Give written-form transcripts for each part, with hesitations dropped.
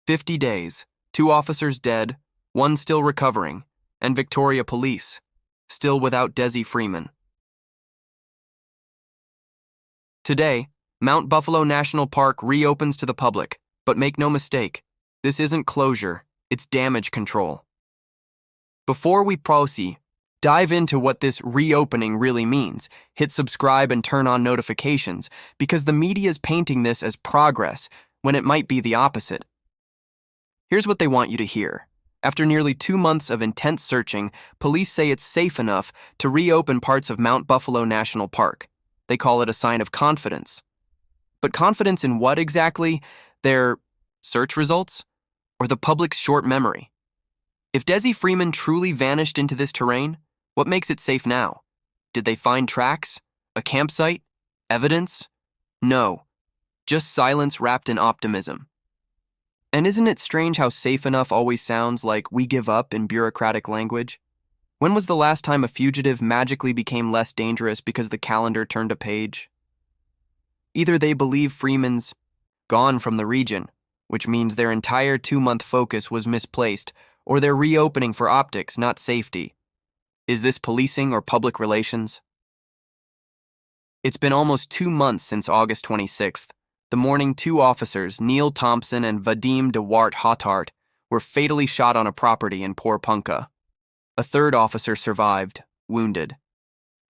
50 days, 2 officers dead, 1 still recovering, and Victoria Police, still without Dezi Freeman. Today, Mount Buffalo National Park reopens to the public, but make no mistake, this isn't closure, it's damage control. Before we proceed, dive into what this reopening really means. Hit subscribe and turn on notifications, because the media is painting this as progress when it might be the opposite. Here's what they want you to hear. After nearly 2 months of intense searching, police say it's safe enough to reopen parts of Mount Buffalo National Park. They call it a sign of confidence. But confidence in what exactly? Their search results? Or the public's short memory? If Dezi Freeman truly vanished into this terrain, what makes it safe now? Did they find tracks? A campsite? Evidence? No. Just silence wrapped in optimism. And isn't it strange how safe enough always sounds like we give up in bureaucratic language? When was the last time a fugitive magically became less dangerous because the calendar turned a page? Either they believe Freeman's gone from the region, which means their entire 2-month focus was misplaced, or they're reopening for optics, not safety. Is this policing or public relations? It's been almost 2 months since August 26th, the morning 2 officers, Neil Thompson and Vadim DeWart Hotart, were fatally shot on a property in Porepunkah. A 3rd officer survived, wounded.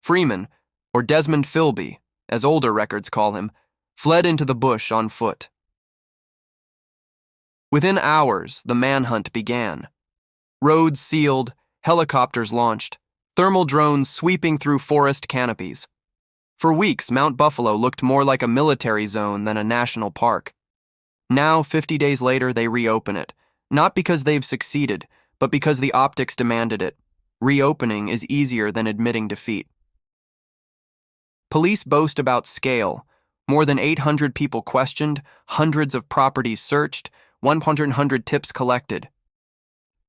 Freeman, or Desmond Philby, as older records call him, fled into the bush on foot. Within hours, the manhunt began. Roads sealed, helicopters launched, thermal drones sweeping through forest canopies. For weeks, Mount Buffalo looked more like a military zone than a national park. Now, 50 days later, they reopen it, not because they've succeeded, but because the optics demanded it. Reopening is easier than admitting defeat. Police boast about scale. More than 800 people questioned, hundreds of properties searched, 100 tips collected.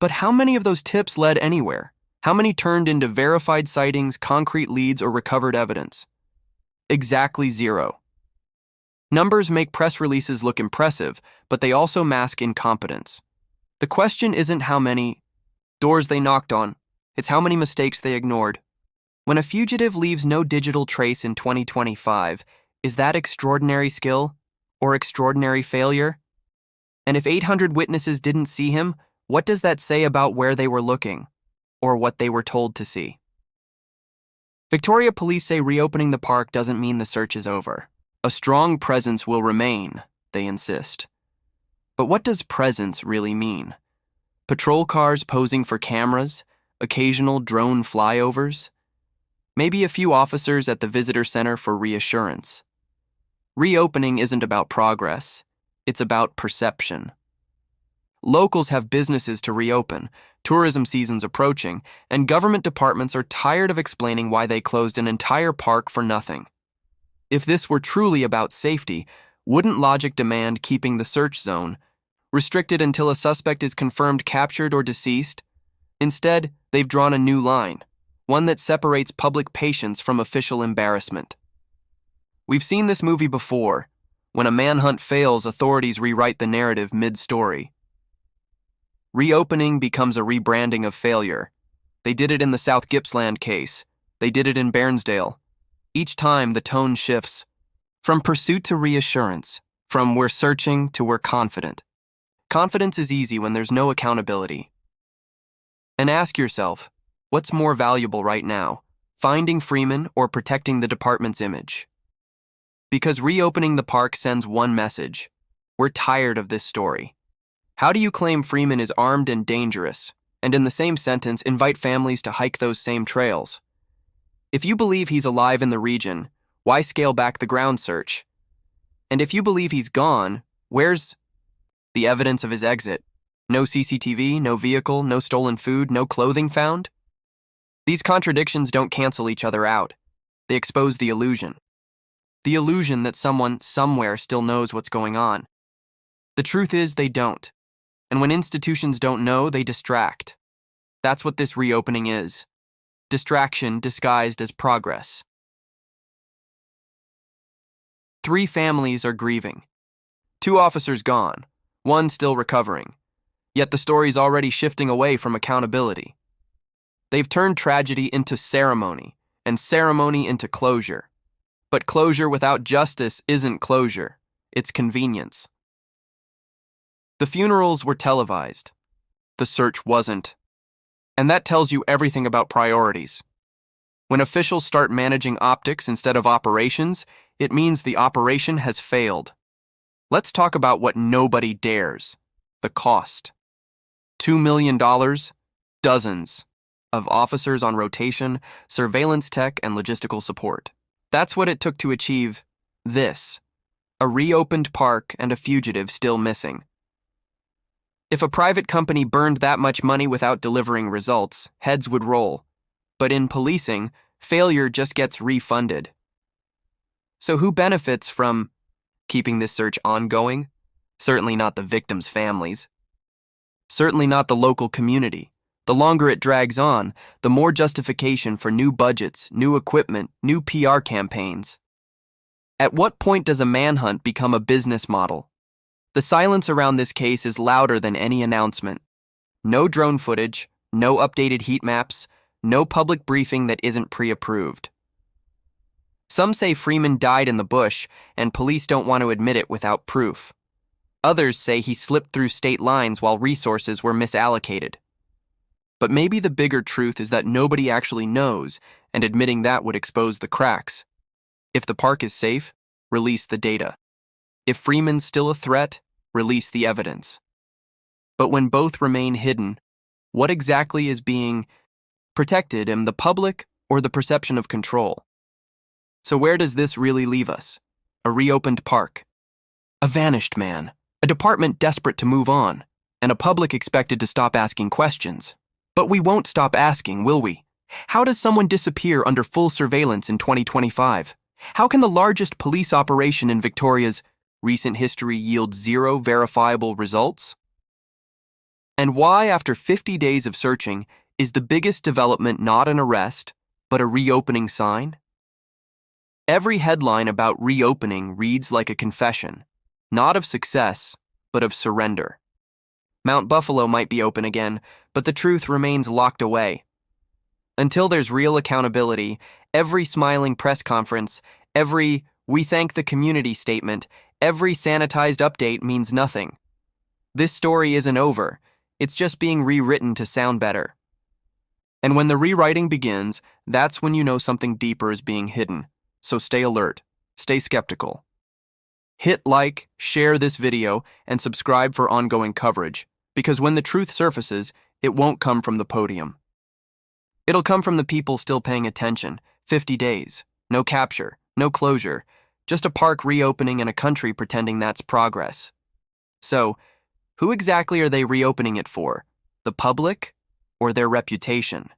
But how many of those tips led anywhere? How many turned into verified sightings, concrete leads, or recovered evidence? Exactly 0. Numbers make press releases look impressive, but they also mask incompetence. The question isn't how many doors they knocked on, it's how many mistakes they ignored. When a fugitive leaves no digital trace in 2025, is that extraordinary skill or extraordinary failure? And if 800 witnesses didn't see him, what does that say about where they were looking or what they were told to see? Victoria Police say reopening the park doesn't mean the search is over. A strong presence will remain, they insist. But what does presence really mean? Patrol cars posing for cameras? Occasional drone flyovers? Maybe a few officers at the visitor center for reassurance. Reopening isn't about progress, it's about perception. Locals have businesses to reopen, tourism season's approaching, and government departments are tired of explaining why they closed an entire park for nothing. If this were truly about safety, wouldn't logic demand keeping the search zone restricted until a suspect is confirmed captured or deceased? Instead, they've drawn a new line, one that separates public patience from official embarrassment. We've seen this movie before. When a manhunt fails, authorities rewrite the narrative mid-story. Reopening becomes a rebranding of failure. They did it in the South Gippsland case. They did it in Bairnsdale. Each time, the tone shifts. From pursuit to reassurance. From we're searching to we're confident. Confidence is easy when there's no accountability. And ask yourself, what's more valuable right now, finding Freeman or protecting the department's image? Because reopening the park sends one message. We're tired of this story. How do you claim Freeman is armed and dangerous, and in the same sentence invite families to hike those same trails? If you believe he's alive in the region, why scale back the ground search? And if you believe he's gone, where's the evidence of his exit? No CCTV, no vehicle, no stolen food, no clothing found? These contradictions don't cancel each other out. They expose the illusion. The illusion that someone somewhere still knows what's going on. The truth is they don't. And when institutions don't know, they distract. That's what this reopening is. Distraction disguised as progress. 3 families are grieving. 2 officers gone. one still recovering. Yet the story's already shifting away from accountability. They've turned tragedy into ceremony, and ceremony into closure. But closure without justice isn't closure, it's convenience. The funerals were televised. The search wasn't. And that tells you everything about priorities. When officials start managing optics instead of operations, it means the operation has failed. Let's talk about what nobody dares: the cost. $2 million, dozens of officers on rotation, surveillance tech, and logistical support. That's what it took to achieve this: a reopened park and a fugitive still missing. If a private company burned that much money without delivering results, heads would roll. But in policing, failure just gets refunded. So who benefits from keeping this search ongoing? Certainly not the victims' families. Certainly not the local community. The longer it drags on, the more justification for new budgets, new equipment, new PR campaigns. At what point does a manhunt become a business model? The silence around this case is louder than any announcement. No drone footage, no updated heat maps, no public briefing that isn't pre-approved. Some say Freeman died in the bush, and police don't want to admit it without proof. Others say he slipped through state lines while resources were misallocated. But maybe the bigger truth is that nobody actually knows, and admitting that would expose the cracks. If the park is safe, release the data. If Freeman's still a threat, release the evidence. But when both remain hidden, what exactly is being protected in the public or the perception of control? So where does this really leave us? A reopened park, a vanished man, a department desperate to move on, and a public expected to stop asking questions. But we won't stop asking, will we? How does someone disappear under full surveillance in 2025? How can the largest police operation in Victoria's recent history yield zero verifiable results? And why, after 50 days of searching, is the biggest development not an arrest, but a reopening sign? Every headline about reopening reads like a confession, not of success, but of surrender. Mount Buffalo might be open again, but the truth remains locked away. Until there's real accountability, every smiling press conference, every "we thank the community" statement, every sanitized update means nothing. This story isn't over, it's just being rewritten to sound better. And when the rewriting begins, that's when you know something deeper is being hidden. So stay alert, stay skeptical. Hit like, share this video, and subscribe for ongoing coverage, because when the truth surfaces, it won't come from the podium. It'll come from the people still paying attention. 50 days, no capture, no closure, just a park reopening and a country pretending that's progress. So, who exactly are they reopening it for? The public or their reputation?